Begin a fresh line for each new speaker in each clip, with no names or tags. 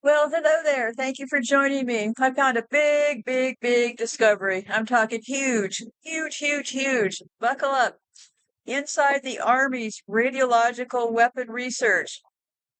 Well, hello there. Thank you for joining me. I found a big, big, big discovery. I'm talking huge, huge, huge, huge. Buckle up. Inside the Army's radiological weapon research,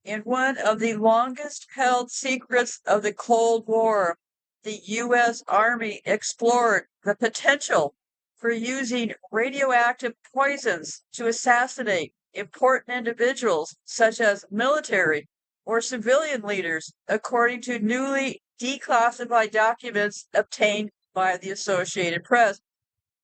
in one of the longest held secrets of the Cold War, the U.S. Army explored the potential for using radioactive poisons to assassinate important individuals, such as military or civilian leaders, according to newly declassified documents obtained by the Associated Press.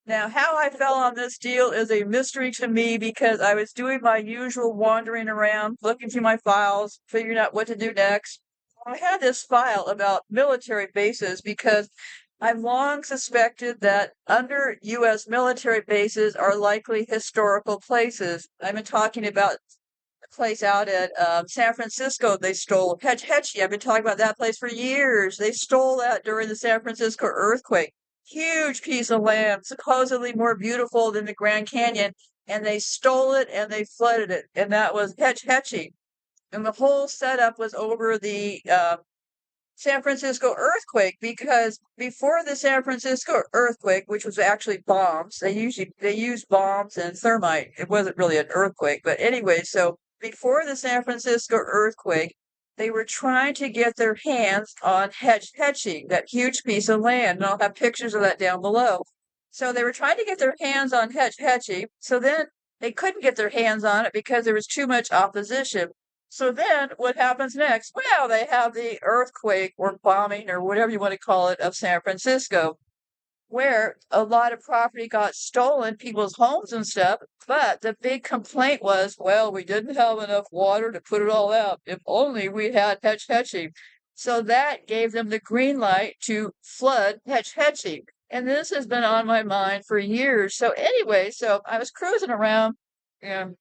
Now, how I fell on this deal is a mystery to me because I was doing my usual wandering around, looking through my files, figuring out what to do next. I had this file about military bases because I've long suspected that under U.S. military bases are likely historical places. I've been talking about a place out at San Francisco they stole. Hetch Hetchy, I've been talking about that place for years. They stole that during the San Francisco earthquake. Huge piece of land, supposedly more beautiful than the Grand Canyon, and they stole it and they flooded it, and that was Hetch Hetchy. And the whole setup was over the San Francisco earthquake because before the San Francisco earthquake, which was actually bombs, they used bombs and thermite. It wasn't really an earthquake, but anyway, so before the San Francisco earthquake, they were trying to get their hands on Hetch Hetchy, that huge piece of land, and I'll have pictures of that down below. So they were trying to get their hands on Hetch Hetchy. So then they couldn't get their hands on it because there was too much opposition. So then what happens next? Well, they have the earthquake or bombing or whatever you want to call it of San Francisco, where a lot of property got stolen, people's homes and stuff. But the big complaint was, well, we didn't have enough water to put it all out. If only we had Hetch Hetchy. So that gave them the green light to flood Hetch Hetchy. And this has been on my mind for years. So anyway, so I was cruising around and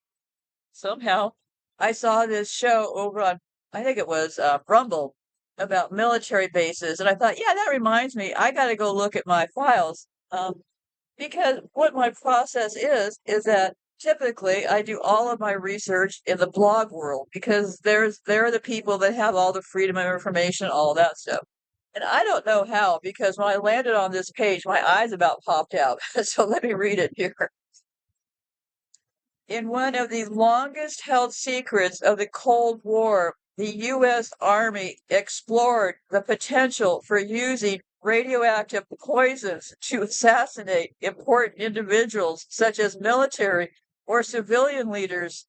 somehow I saw this show over on, I think it was Rumble, about military bases, and I thought, yeah, that reminds me, I got to go look at my files. Because what my process is that typically I do all of my research in the blog world because there are the people that have all the freedom of information, all that stuff. And I don't know how, because when I landed on this page, my eyes about popped out. So let me read it here. In one of the longest held secrets of the Cold War, the U.S. Army explored the potential for using radioactive poisons to assassinate important individuals, such as military or civilian leaders.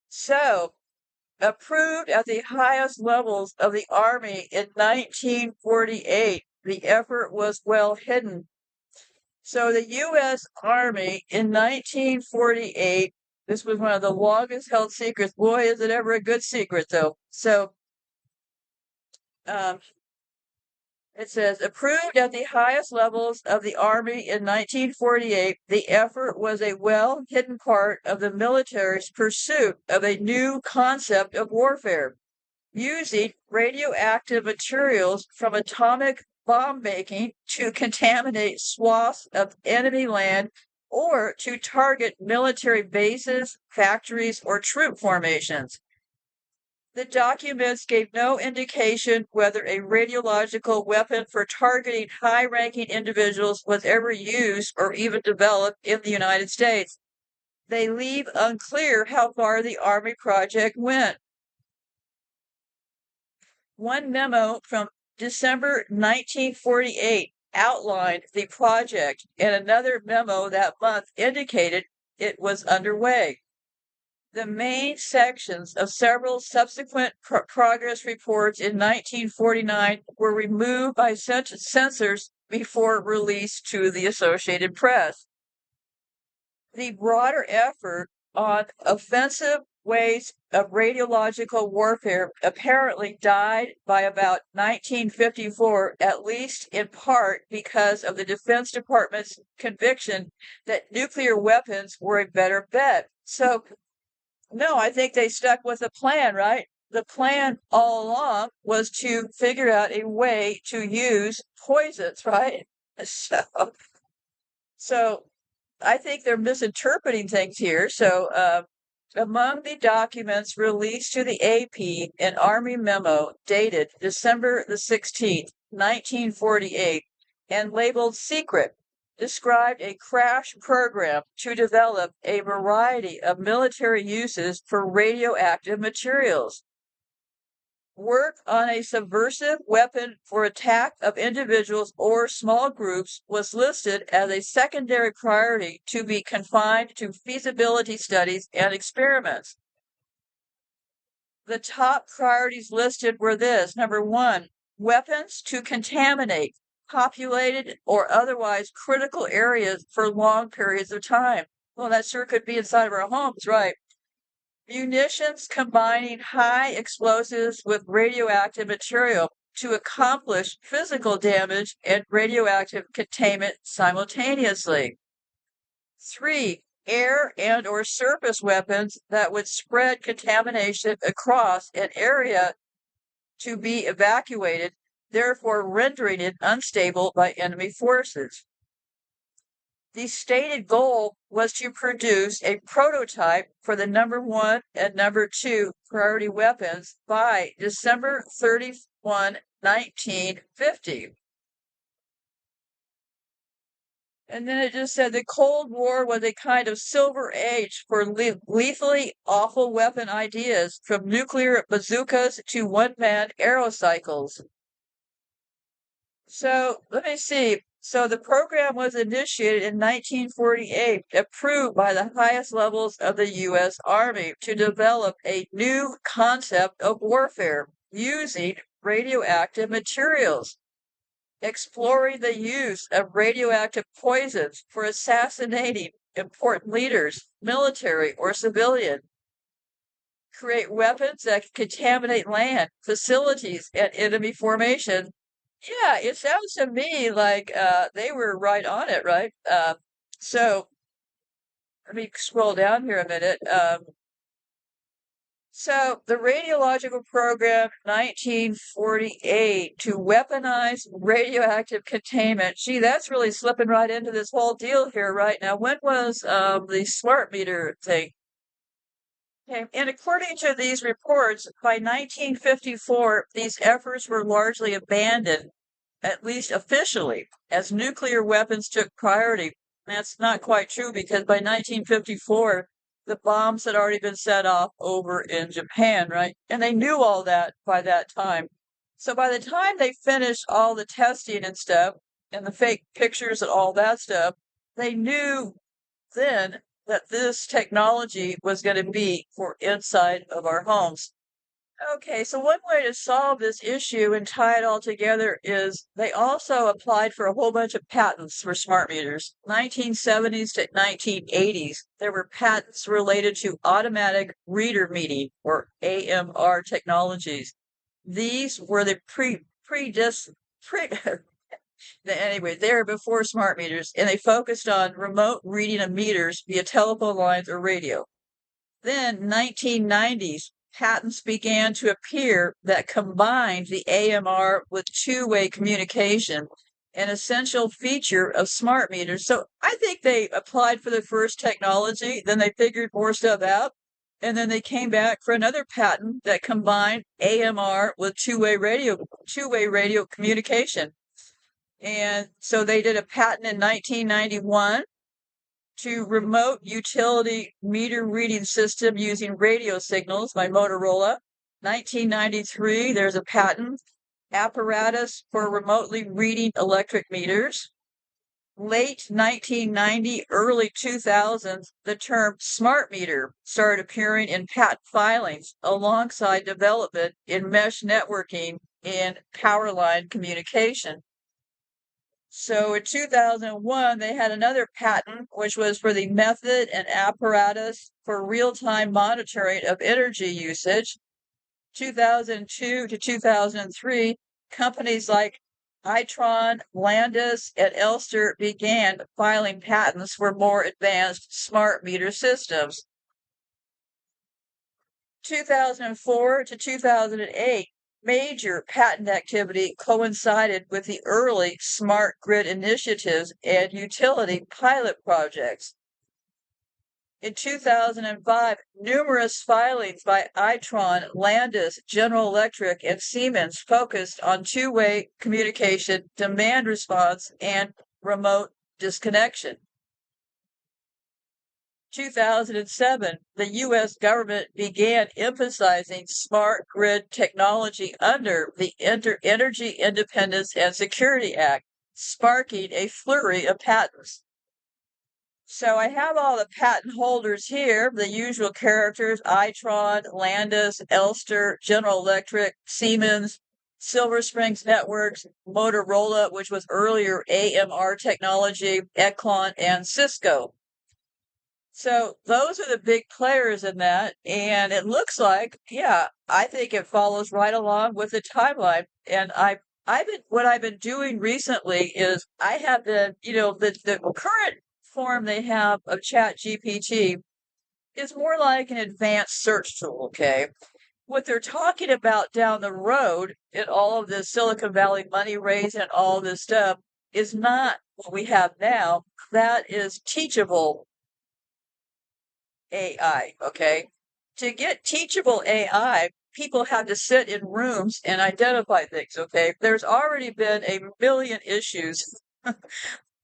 So, approved at the highest levels of the Army in 1948, the effort was well hidden. So the U.S. Army in 1948, this was one of the longest held secrets. Boy, is it ever a good secret, though. So um, it says, approved at the highest levels of the Army in 1948, the effort was a well hidden part of the military's pursuit of a new concept of warfare, using radioactive materials from atomic bomb making to contaminate swaths of enemy land or to target military bases, factories, or troop formations. The documents gave no indication whether a radiological weapon for targeting high ranking individuals was ever used or even developed in the United States. They leave unclear how far the Army project went. One memo from December 1948 outlined the project, and another memo that month indicated it was underway. The main sections of several subsequent progress reports in 1949 were removed by censors before release to the Associated Press. The broader effort on offensive ways of radiological warfare apparently died by about 1954, at least in part because of the Defense Department's conviction that nuclear weapons were a better bet. So, no, I think they stuck with the plan, right? The plan all along was to figure out a way to use poisons, right? So I think they're misinterpreting things here. So Among the documents released to the AP, an Army memo dated December the 16th, 1948, and labeled secret, described a crash program to develop a variety of military uses for radioactive materials. Work on a subversive weapon for attack of individuals or small groups was listed as a secondary priority to be confined to feasibility studies and experiments. The top priorities listed were this. Number one, weapons to contaminate populated or otherwise critical areas for long periods of time. Well, that sure could be inside of our homes, right? Munitions combining high explosives with radioactive material to accomplish physical damage and radioactive containment simultaneously. 3. Air and or surface weapons that would spread contamination across an area to be evacuated, therefore rendering it unstable by enemy forces. The stated goal was to produce a prototype for the number 1 and number 2 priority weapons by December 31, 1950. And then it just said the Cold War was a kind of silver age for lethally awful weapon ideas, from nuclear bazookas to one-man aerocycles. So let me see. So the program was initiated in 1948, approved by the highest levels of the U.S. Army to develop a new concept of warfare using radioactive materials, exploring the use of radioactive poisons for assassinating important leaders, military or civilian, create weapons that can contaminate land, facilities, and enemy formation. Yeah, it sounds to me like they were right on it, right? So let me scroll down here a minute. So the radiological program 1948 to weaponize radioactive containment. Gee, that's really slipping right into this whole deal here right now. When was the smart meter thing? Okay. And according to these reports, by 1954, these efforts were largely abandoned, at least officially, as nuclear weapons took priority. That's not quite true because by 1954, the bombs had already been set off over in Japan, right? And they knew all that by that time. So by the time they finished all the testing and stuff, and the fake pictures and all that stuff, they knew then that this technology was going to be for inside of our homes. Okay, so one way to solve this issue and tie it all together is they also applied for a whole bunch of patents for smart meters. 1970s to 1980s, there were patents related to automatic reader meter or AMR technologies. These were the anyway, they were before smart meters, and they focused on remote reading of meters via telephone lines or radio. Then, 1990s, patents began to appear that combined the AMR with two-way communication, an essential feature of smart meters. So I think they applied for the first technology, then they figured more stuff out, and then they came back for another patent that combined AMR with two-way radio communication. And so they did a patent in 1991 to remote utility meter reading system using radio signals by Motorola. 1993, there's a patent apparatus for remotely reading electric meters. Late 1990, early 2000s, the term smart meter started appearing in patent filings alongside development in mesh networking and power line communication. So in 2001, they had another patent, which was for the method and apparatus for real-time monitoring of energy usage. 2002 to 2003, companies like Itron, Landis, and Elster began filing patents for more advanced smart meter systems. 2004 to 2008, major patent activity coincided with the early smart grid initiatives and utility pilot projects. In 2005, numerous filings by Itron, Landis, General Electric, and Siemens focused on two-way communication, demand response, and remote disconnection. 2007, the U.S. government began emphasizing smart grid technology under the Energy Independence and Security Act, sparking a flurry of patents. So I have all the patent holders here, the usual characters: Itron, Landis, Elster, General Electric, Siemens, Silver Springs Networks, Motorola, which was earlier AMR Technology, Eklon, and Cisco. So those are the big players in that. And it looks like, yeah, I think it follows right along with the timeline. And what I've been doing recently is I have been, the current form they have of Chat GPT is more like an advanced search tool, okay? What they're talking about down the road in all of this Silicon Valley money raising and all this stuff is not what we have now. That is teachable AI, okay? To get teachable AI, people have to sit in rooms and identify things, okay? There's already been a million issues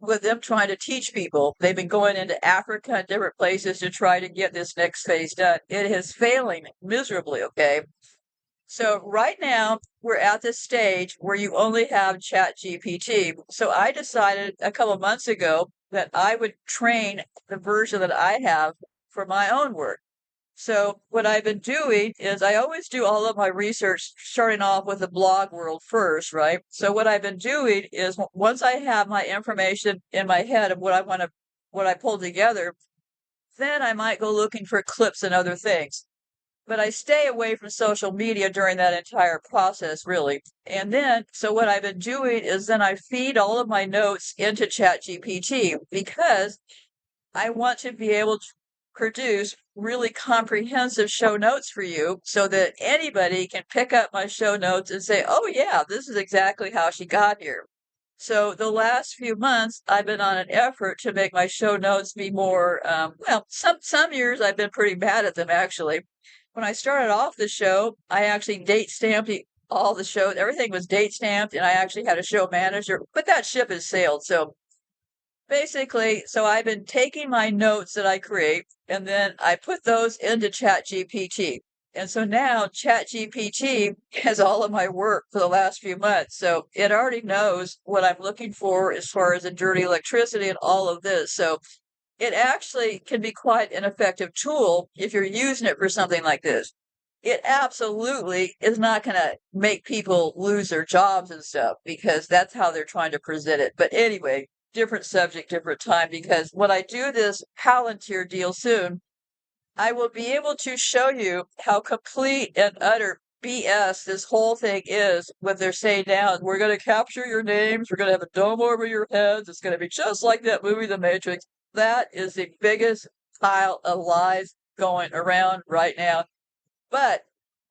with them trying to teach people. They've been going into Africa and different places to try to get this next phase done. It is failing miserably, okay? So right now, we're at this stage where you only have Chat GPT. So I decided a couple of months ago that I would train the version that I have for my own work. So what I've been doing is I always do all of my research starting off with the blog world first, right? So what I've been doing is once I have my information in my head of what I pulled together, then I might go looking for clips and other things. But I stay away from social media during that entire process, really. And then, so what I've been doing is then I feed all of my notes into ChatGPT because I want to be able to produce really comprehensive show notes for you so that anybody can pick up my show notes and say, oh, yeah, this is exactly how she got here. So the last few months, I've been on an effort to make my show notes be more, some years I've been pretty bad at them, actually. When I started off the show, I actually date stamped all the shows. Everything was date stamped, and I actually had a show manager, but that ship has sailed. So basically, so I've been taking my notes that I create, and then I put those into ChatGPT. And so now ChatGPT has all of my work for the last few months. So it already knows what I'm looking for as far as the dirty electricity and all of this. So it actually can be quite an effective tool if you're using it for something like this. It absolutely is not going to make people lose their jobs and stuff because that's how they're trying to present it. But anyway, different subject, different time, because when I do this Palantir deal soon, I will be able to show you how complete and utter BS this whole thing is when they're saying now, we're going to capture your names, we're going to have a dome over your heads, it's going to be just like that movie, The Matrix. That is the biggest pile of lies going around right now, but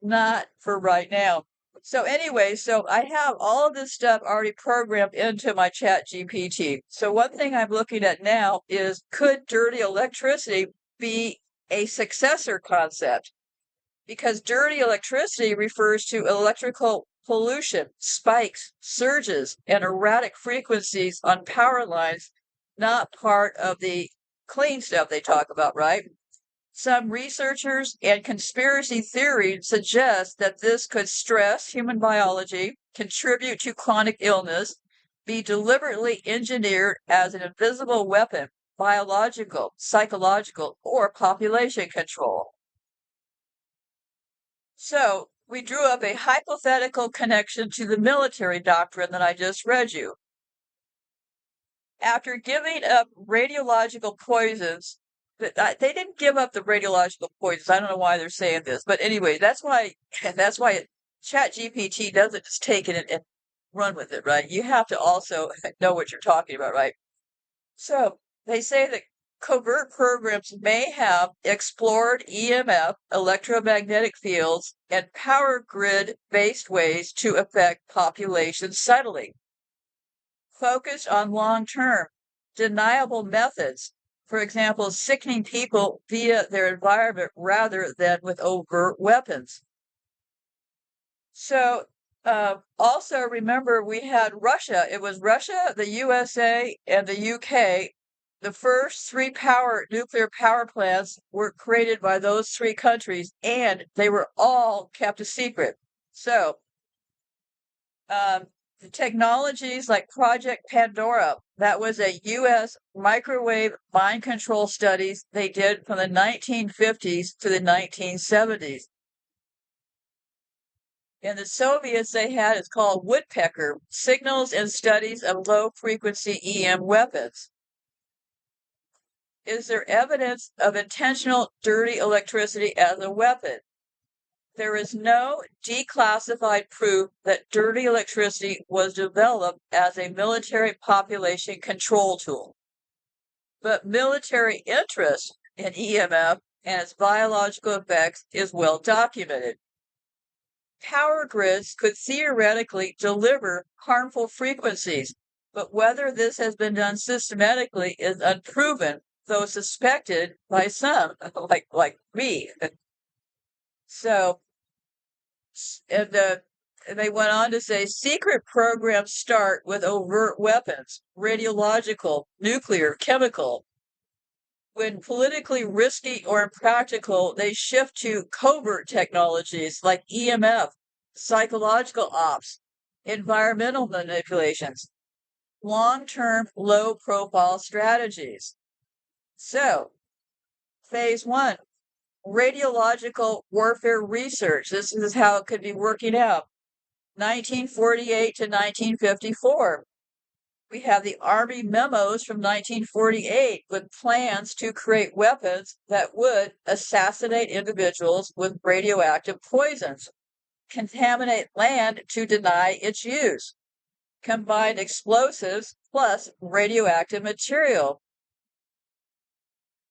not for right now. So anyway, so I have all of this stuff already programmed into my Chat GPT. So one thing I'm looking at now is, could dirty electricity be a successor concept? Because dirty electricity refers to electrical pollution, spikes, surges, and erratic frequencies on power lines, not part of the clean stuff they talk about, right? Some researchers and conspiracy theory suggest that this could stress human biology, contribute to chronic illness, be deliberately engineered as an invisible weapon, biological, psychological, or population control. So we drew up a hypothetical connection to the military doctrine that I just read you. After giving up radiological poisons, they didn't give up the radiological poisons. I don't know why they're saying this, but anyway, that's why ChatGPT doesn't just take it and run with it, right? You have to also know what you're talking about, right? So they say that covert programs may have explored EMF, electromagnetic fields, and power grid-based ways to affect populations subtly. Focused on long-term, deniable methods, For example, sickening people via their environment rather than with overt weapons. So, also remember we had Russia. It was Russia, the USA, and the UK. The first three nuclear power plants were created by those three countries, and they were all kept a secret. So, the technologies like Project Pandora, that was a U.S. microwave mind control studies they did from the 1950s to the 1970s. In the Soviets, they had, it's called Woodpecker, Signals and Studies of Low Frequency EM Weapons. Is there evidence of intentional dirty electricity as a weapon? There is no declassified proof that dirty electricity was developed as a military population control tool. But military interest in EMF and its biological effects is well documented. Power grids could theoretically deliver harmful frequencies, but whether this has been done systematically is unproven, though suspected by some, like me. So, and they went on to say secret programs start with overt weapons, radiological, nuclear, chemical. When politically risky or impractical, they shift to covert technologies like EMF, psychological ops, environmental manipulations, long-term, low-profile strategies. So, phase one, radiological warfare research. This is how it could be working out. 1948 to 1954. We have the Army memos from 1948 with plans to create weapons that would assassinate individuals with radioactive poisons, contaminate land to deny its use, combine explosives plus radioactive material.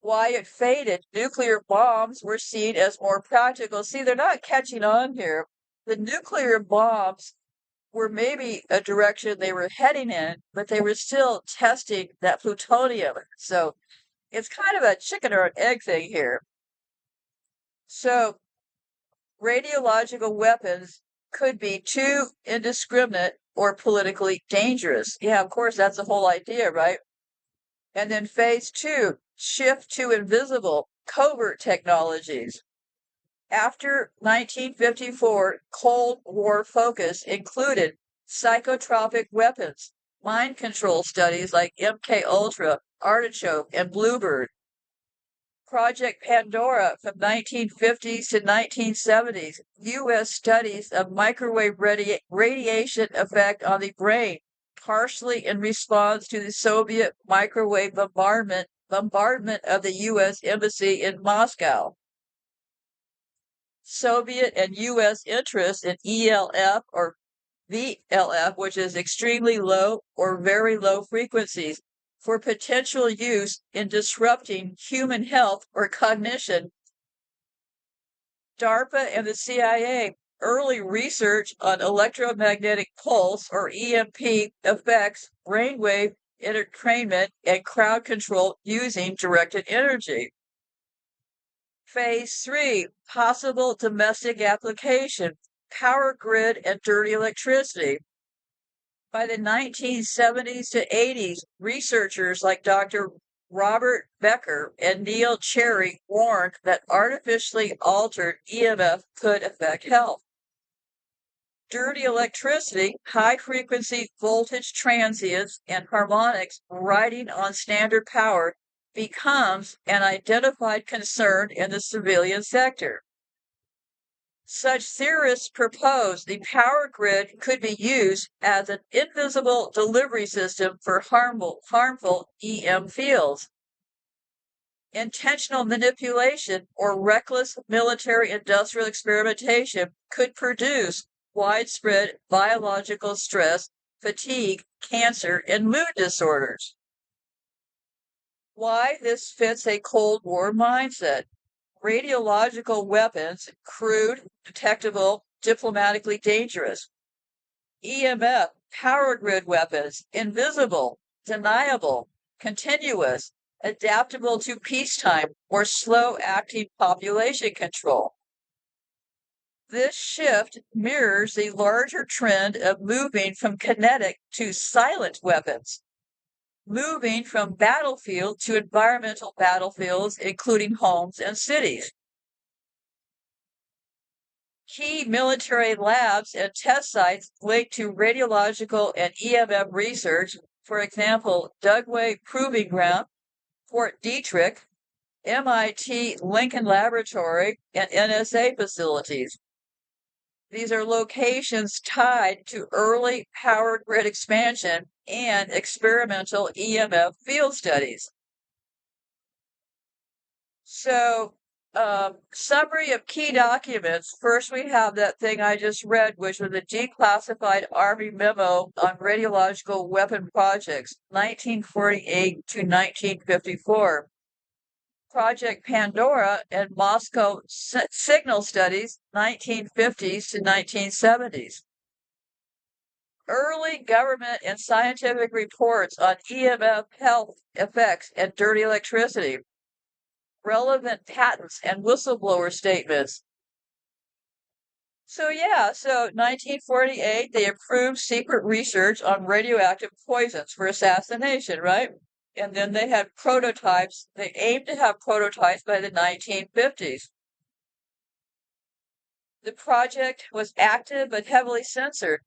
Why it faded, nuclear bombs were seen as more practical. See, they're not catching on here. The nuclear bombs were maybe a direction they were heading in, but they were still testing that plutonium. So it's kind of a chicken or an egg thing here. So radiological weapons could be too indiscriminate or politically dangerous. Yeah, of course, that's the whole idea, right? And then phase two, shift to invisible, covert technologies. After 1954, Cold War focus included psychotropic weapons, mind control studies like MK Ultra, Artichoke, and Bluebird. Project Pandora from 1950s to 1970s, U.S. studies of microwave radiation effect on the brain, partially in response to the Soviet microwave bombardment of the U.S. Embassy in Moscow. Soviet and U.S. interest in ELF or VLF, which is extremely low or very low frequencies, for potential use in disrupting human health or cognition. DARPA and the CIA, early research on electromagnetic pulse or EMP effects, brainwave entrainment, and crowd control using directed energy. Phase 3, possible domestic application, power grid and dirty electricity. By the 1970s to 80s, researchers like Dr. Robert Becker and Neil Cherry warned that artificially altered EMF could affect health. Dirty electricity, high-frequency voltage transients, and harmonics riding on standard power becomes an identified concern in the civilian sector. Such theorists propose the power grid could be used as an invisible delivery system for harmful EM fields. Intentional manipulation or reckless military-industrial experimentation could produce widespread biological stress, fatigue, cancer, and mood disorders. Why this fits a Cold War mindset. Radiological weapons, crude, detectable, diplomatically dangerous. EMF, power grid weapons, invisible, deniable, continuous, adaptable to peacetime or slow-acting population control. This shift mirrors the larger trend of moving from kinetic to silent weapons, moving from battlefield to environmental battlefields, including homes and cities. Key military labs and test sites linked to radiological and EMF research, for example, Dugway Proving Ground, Fort Detrick, MIT Lincoln Laboratory, and NSA facilities. These are locations tied to early power grid expansion and experimental EMF field studies. So, summary of key documents. First, we have that thing I just read, which was a declassified Army memo on radiological weapon projects, 1948 to 1954. Project Pandora and Moscow Signal Studies, 1950s to 1970s. Early government and scientific reports on EMF health effects and dirty electricity. Relevant patents and whistleblower statements. So 1948, they approved secret research on radioactive poisons for assassination, right? And then they had prototypes. They aimed to have prototypes by the 1950s. The project was active but heavily censored.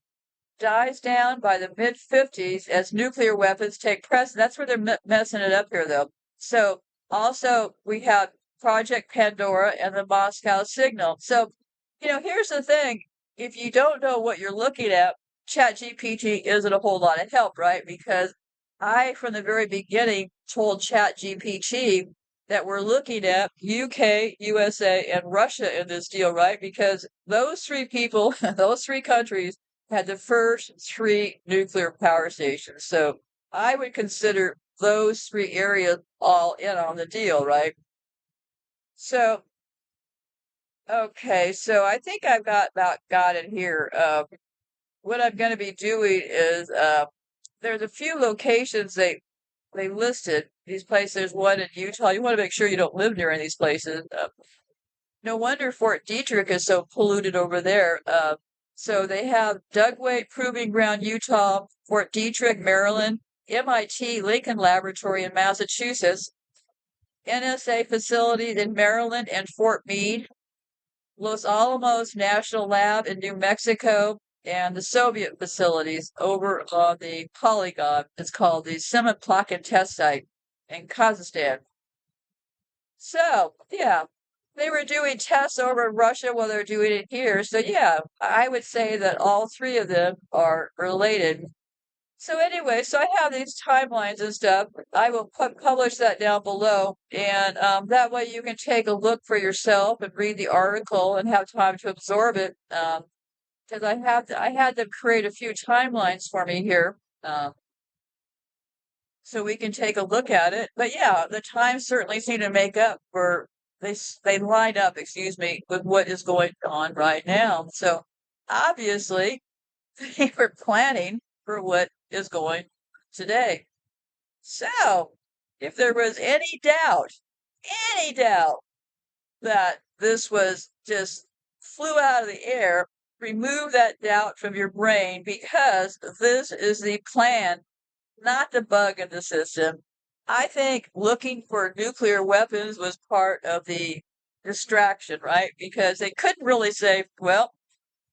Dies down by the mid-50s as nuclear weapons take precedence. That's where they're messing it up here, though. So also we have Project Pandora and the Moscow Signal. So, here's the thing. If you don't know what you're looking at, ChatGPT isn't a whole lot of help, right? Because I, from the very beginning, told ChatGPT that we're looking at UK, USA, and Russia in this deal, right? Because those three people, those three countries, had the first three nuclear power stations. So I would consider those three areas all in on the deal, right? So, okay, so I think I've got it here. What I'm going to be doing is there's a few locations they listed. These places, there's one in Utah. You want to make sure you don't live near any of these places. No wonder Fort Detrick is so polluted over there. So they have Dugway Proving Ground, Utah, Fort Detrick, Maryland, MIT Lincoln Laboratory in Massachusetts, NSA facilities in Maryland and Fort Meade, Los Alamos National Lab in New Mexico, and the Soviet facilities over on the Polygon. It's called the Semenplakin Test Site in Kazakhstan. So, they were doing tests over in Russia while they're doing it here. So, I would say that all three of them are related. So anyway, so I have these timelines and stuff. I will publish that down below, and that way you can take a look for yourself and read the article and have time to absorb it. Because I had them create a few timelines for me here, so we can take a look at it. But the times certainly seem to make up for they line up, excuse me, with what is going on right now. So obviously they were planning for what is going today. So, if there was any doubt that this was just flew out of the air, remove that doubt from your brain because this is the plan, not the bug in the system. I think looking for nuclear weapons was part of the distraction, right? Because they couldn't really say, well,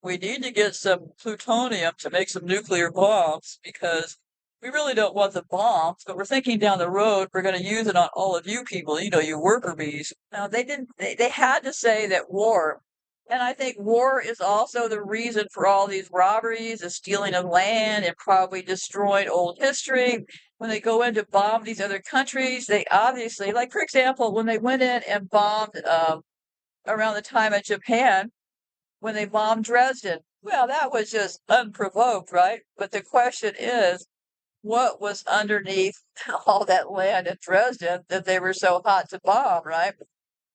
we need to get some plutonium to make some nuclear bombs because we really don't want the bombs, but we're thinking down the road we're going to use it on all of you people, you worker bees. Now they didn't they had to say that war. And I think war is also the reason for all these robberies, the stealing of land, and probably destroying old history. When they go in to bomb these other countries, they obviously, like for example, when they went in and bombed around the time of Japan, when they bombed Dresden. Well, that was just unprovoked, right? But the question is, what was underneath all that land in Dresden that they were so hot to bomb, right?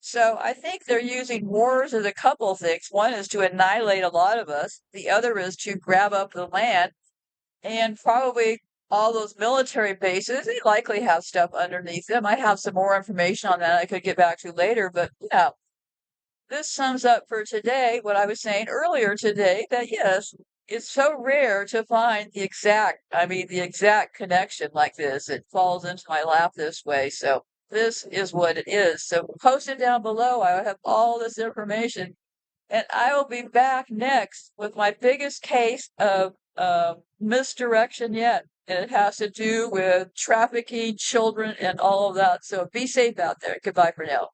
So I think they're using wars as a couple of things. One is to annihilate a lot of us. The other is to grab up the land and probably all those military bases, they likely have stuff underneath them. I have some more information on that I could get back to later, but yeah, this sums up for today what I was saying earlier today, that yes, it's so rare to find the exact connection like this. It falls into my lap this way. So this is what it is. So post it down below. I have all this information. And I will be back next with my biggest case of misdirection yet. And it has to do with trafficking children and all of that. So be safe out there. Goodbye for now.